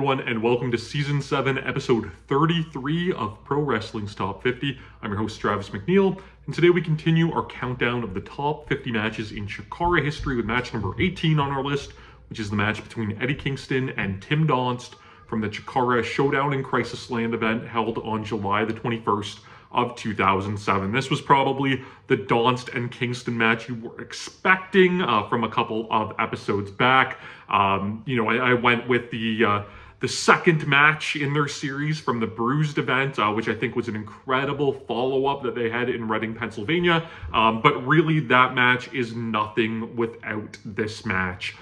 everyone, and welcome to Season 7, Episode 33 of Pro Wrestling's Top 50. I'm your host, Travis McNeil, and today we continue our countdown of the top 50 matches in CHIKARA history with match number 18 on our list, which is the match between Eddie Kingston and Tim Donst from the CHIKARA Showdown in CrisisLand event held on July the 21st of 2007. This was probably the Donst and Kingston match you were expecting from a couple of episodes back. I went with the second match in their series from the Bruised event, which I think was an incredible follow-up that they had in Reading, Pennsylvania. But really, that match is nothing without this match.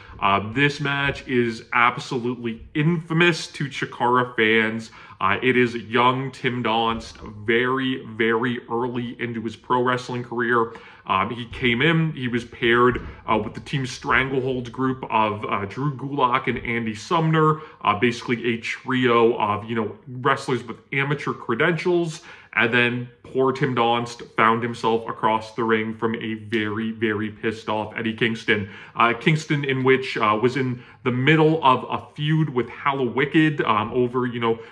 This match is absolutely infamous to CHIKARA fans. It is young Tim Donst, very, very early into his pro wrestling career. He came in, he was paired with the Team Stranglehold group of Drew Gulak and Andy Sumner, basically a trio of, wrestlers with amateur credentials. And then poor Tim Donst found himself across the ring from a very, very pissed off Eddie Kingston. Kingston, in which was in the middle of a feud with Hallowicked over,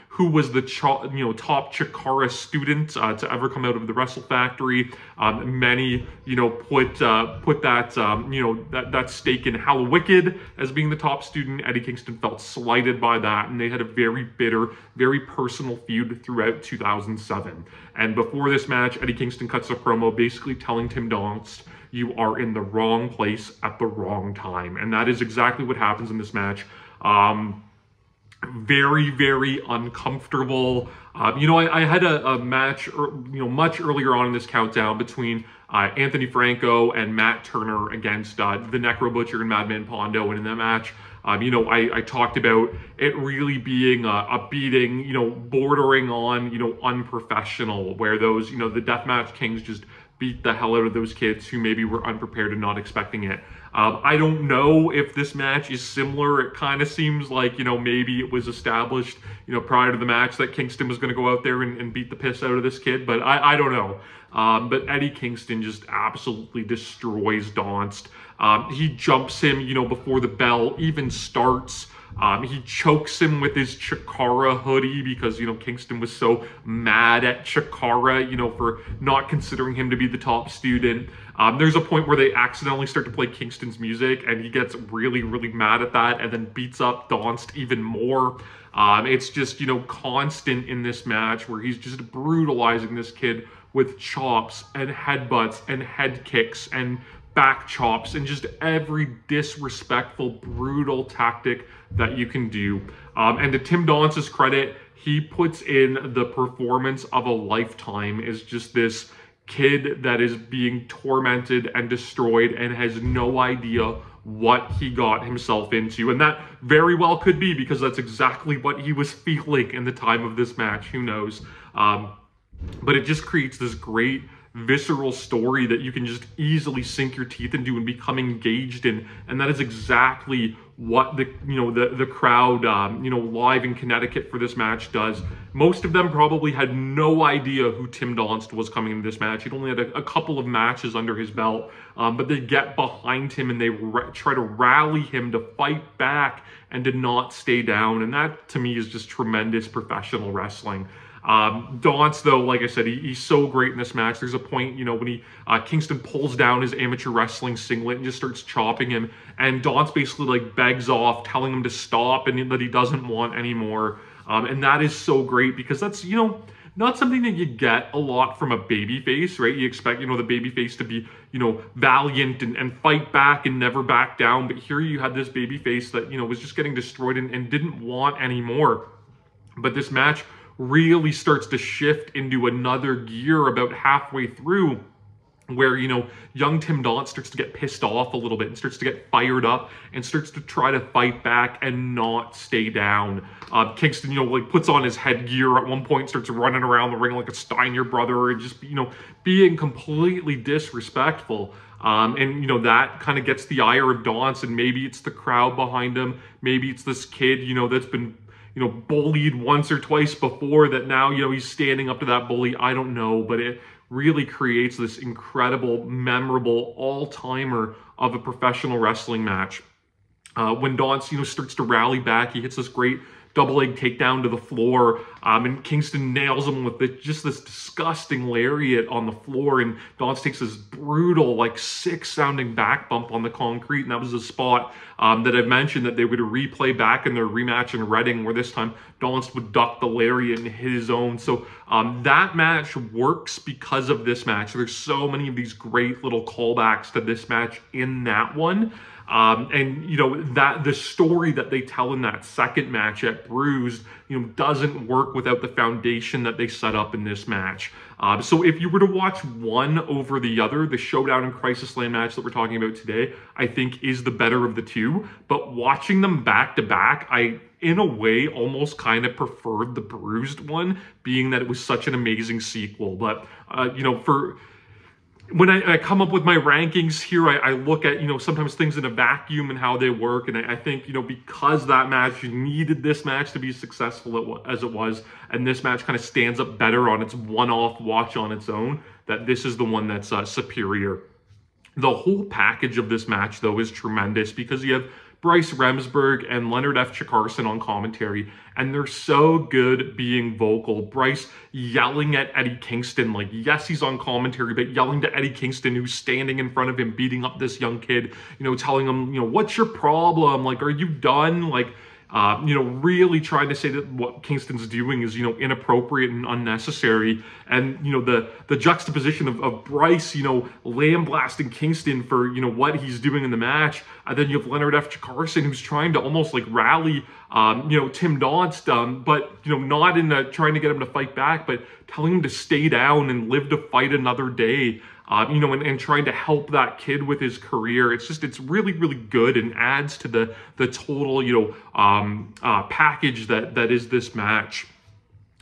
who was the top CHIKARA student to ever come out of the Wrestle Factory. Many, put that stake in Hallowicked as being the top student. Eddie Kingston felt slighted by that, and they had a very bitter, very personal feud throughout 2007. And before this match, Eddie Kingston cuts a promo basically telling Tim Donst, "You are in the wrong place at the wrong time." And that is exactly what happens in this match. Very, very uncomfortable. I had a match, much earlier on in this countdown between Anthony Franco and Matt Turner against the Necro Butcher and Madman Pondo. And in that match, I talked about it really being a beating, bordering on, unprofessional, where those, the Deathmatch Kings just beat the hell out of those kids who maybe were unprepared and not expecting it. I don't know if this match is similar. It kind of seems like, maybe it was established, prior to the match that Kingston was going to go out there and beat the piss out of this kid, but I don't know. But Eddie Kingston just absolutely destroys Donst. He jumps him, before the bell even starts. He chokes him with his CHIKARA hoodie because, Kingston was so mad at CHIKARA, for not considering him to be the top student. There's a point where they accidentally start to play Kingston's music, and he gets really, really mad at that and then beats up Donst even more. It's just, constant in this match where he's just brutalizing this kid with chops and headbutts and head kicks and back chops and just every disrespectful, brutal tactic that you can do. And to Tim Donst's credit, he puts in the performance of a lifetime. Is just this kid that is being tormented and destroyed and has no idea what he got himself into. And that very well could be because that's exactly what he was feeling in the time of this match. Who knows? But it just creates this great visceral story that you can just easily sink your teeth into and become engaged in, and that is exactly what the crowd live in Connecticut for this match does. Most of them probably had no idea who Tim Donst was coming into this match. He'd only had a couple of matches under his belt, but they get behind him and they try to rally him to fight back and to not stay down, and that to me is just tremendous professional wrestling. Donst, though, like I said, he's so great in this match. There's a point, when Kingston pulls down his amateur wrestling singlet and just starts chopping him, and Donst basically begs off, telling him to stop and that he doesn't want anymore. And that is so great because that's, not something that you get a lot from a babyface, right? You expect, the babyface to be, valiant and fight back and never back down. But here you had this babyface that, was just getting destroyed and didn't want anymore. But this match really starts to shift into another gear about halfway through where, young Tim Donst starts to get pissed off a little bit and starts to get fired up and starts to try to fight back and not stay down. Kingston, puts on his headgear at one point, starts running around the ring like a Steiner brother and just, being completely disrespectful. And, that kind of gets the ire of Donst, and maybe it's the crowd behind him. Maybe it's this kid, that's been bullied once or twice before that now, he's standing up to that bully. I don't know, but it really creates this incredible, memorable all-timer of a professional wrestling match. When Donst, starts to rally back, he hits this great double leg takedown to the floor, and Kingston nails him with just this disgusting lariat on the floor, and Donst takes this brutal, like, sick sounding back bump on the concrete, and that was a spot that I've mentioned that they would replay back in their rematch in Reading, where this time Donst would duck the lariat and hit his own. So that match works because of this match. There's so many of these great little callbacks to this match in that one. And, you know, that the story that they tell in that second match at Bruised, you know, doesn't work without the foundation that they set up in this match. So if you were to watch one over the other, the Showdown and CrisisLand match that we're talking about today, I think is the better of the two. But watching them back to back, I, in a way, almost kind of preferred the Bruised one, being that it was such an amazing sequel. But, you know, when I come up with my rankings here, I look at, you know, sometimes things in a vacuum and how they work. And I think, you know, because that match needed this match to be successful as it was, and this match kind of stands up better on its one-off watch on its own, that this is the one that's superior. The whole package of this match, though, is tremendous because you have Bryce Remsburg and Leonard F. CHIKARA on commentary, and they're so good being vocal. Bryce yelling at Eddie Kingston, like, yes, he's on commentary, but yelling to Eddie Kingston, who's standing in front of him, beating up this young kid, you know, telling him, you know, what's your problem? Like, are you done? Like, you know, really trying to say that what Kingston's doing is, you know, inappropriate and unnecessary. And, you know, the juxtaposition of Bryce, you know, lambasting Kingston for, you know, what he's doing in the match. And then you have Leonard F. CHIKARA who's trying to almost like rally, you know, Tim Donst, but, you know, not in trying to get him to fight back, but telling him to stay down and live to fight another day. You know, and trying to help that kid with his career. It's just, it's really, really good and adds to the total, you know, package that is this match.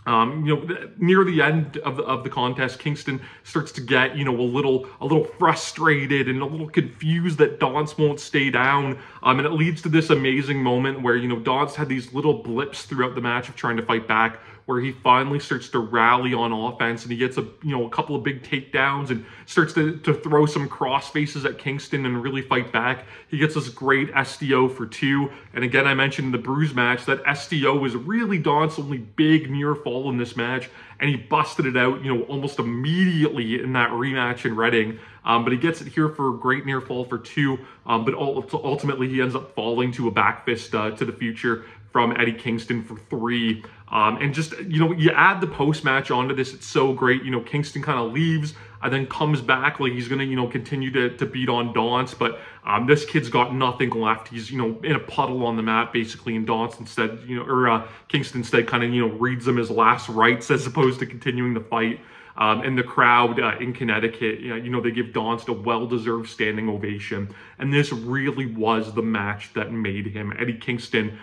You know, near the end of the contest, Kingston starts to get, you know, a little frustrated and a little confused that Donst won't stay down. And it leads to this amazing moment where, you know, Donst had these little blips throughout the match of trying to fight back, where he finally starts to rally on offense, and he gets a couple of big takedowns and starts to throw some cross faces at Kingston and really fight back. He gets this great SDO for 2. And again, I mentioned in the Bruise match that SDO was really Donst's only big near fall in this match, and he busted it out, you know, almost immediately in that rematch in Reading. But he gets it here for a great near fall for 2. But ultimately, he ends up falling to a back fist to the future from Eddie Kingston for 3. And just, you know, you add the post-match onto this, it's so great. You know, Kingston kind of leaves and then comes back like he's going to, you know, continue to beat on Donst. But this kid's got nothing left. He's, you know, in a puddle on the mat, basically, and Donst instead, you know, or Kingston instead kind of, you know, reads him his last rites as opposed to continuing the fight. And the crowd in Connecticut, you know, they give Donst a well-deserved standing ovation. And this really was the match that made him. Eddie Kingston,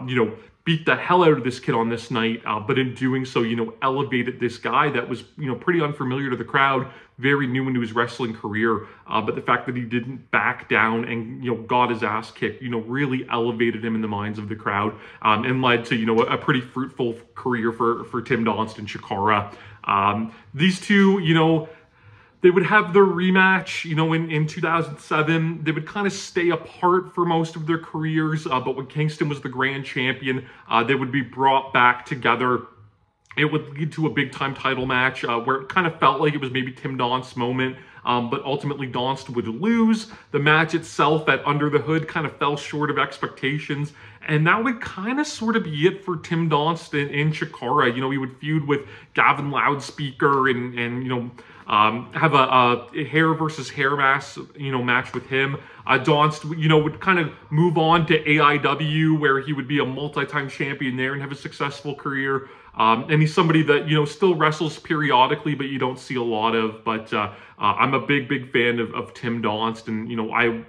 you know, beat the hell out of this kid on this night, but in doing so, you know, elevated this guy that was, you know, pretty unfamiliar to the crowd, very new into his wrestling career. But the fact that he didn't back down and, you know, got his ass kicked, you know, really elevated him in the minds of the crowd, and led to, you know, a pretty fruitful career for Tim Donst and CHIKARA. These two, you know, they would have their rematch, you know, in 2007. They would kind of stay apart for most of their careers, but when Kingston was the grand champion, they would be brought back together. It would lead to a big-time title match where it kind of felt like it was maybe Tim Donst's moment, but ultimately Donst would lose. The match itself at Under the Hood kind of fell short of expectations, and that would kind of sort of be it for Tim Donst and CHIKARA. You know, he would feud with Gavin Loudspeaker and you know, have a hair versus hair match, you know, match with him. Donst, you know, would kind of move on to AIW, where he would be a multi-time champion there and have a successful career. And he's somebody that, you know, still wrestles periodically, but you don't see a lot of. But I'm a big fan of Tim Donst, and, you know,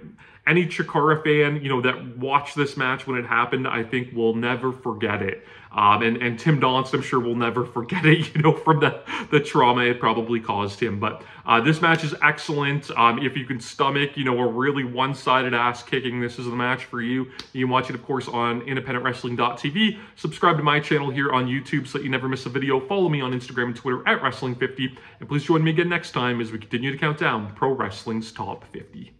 any CHIKARA fan, you know, that watched this match when it happened, I think will never forget it. And Tim Donst, I'm sure, will never forget it, you know, from the trauma it probably caused him. But this match is excellent. If you can stomach, you know, a really one-sided ass kicking, this is the match for you. You can watch it, of course, on independentwrestling.tv. Subscribe to my channel here on YouTube so that you never miss a video. Follow me on Instagram and Twitter at Wrestling50. And please join me again next time as we continue to count down Pro Wrestling's Top 50.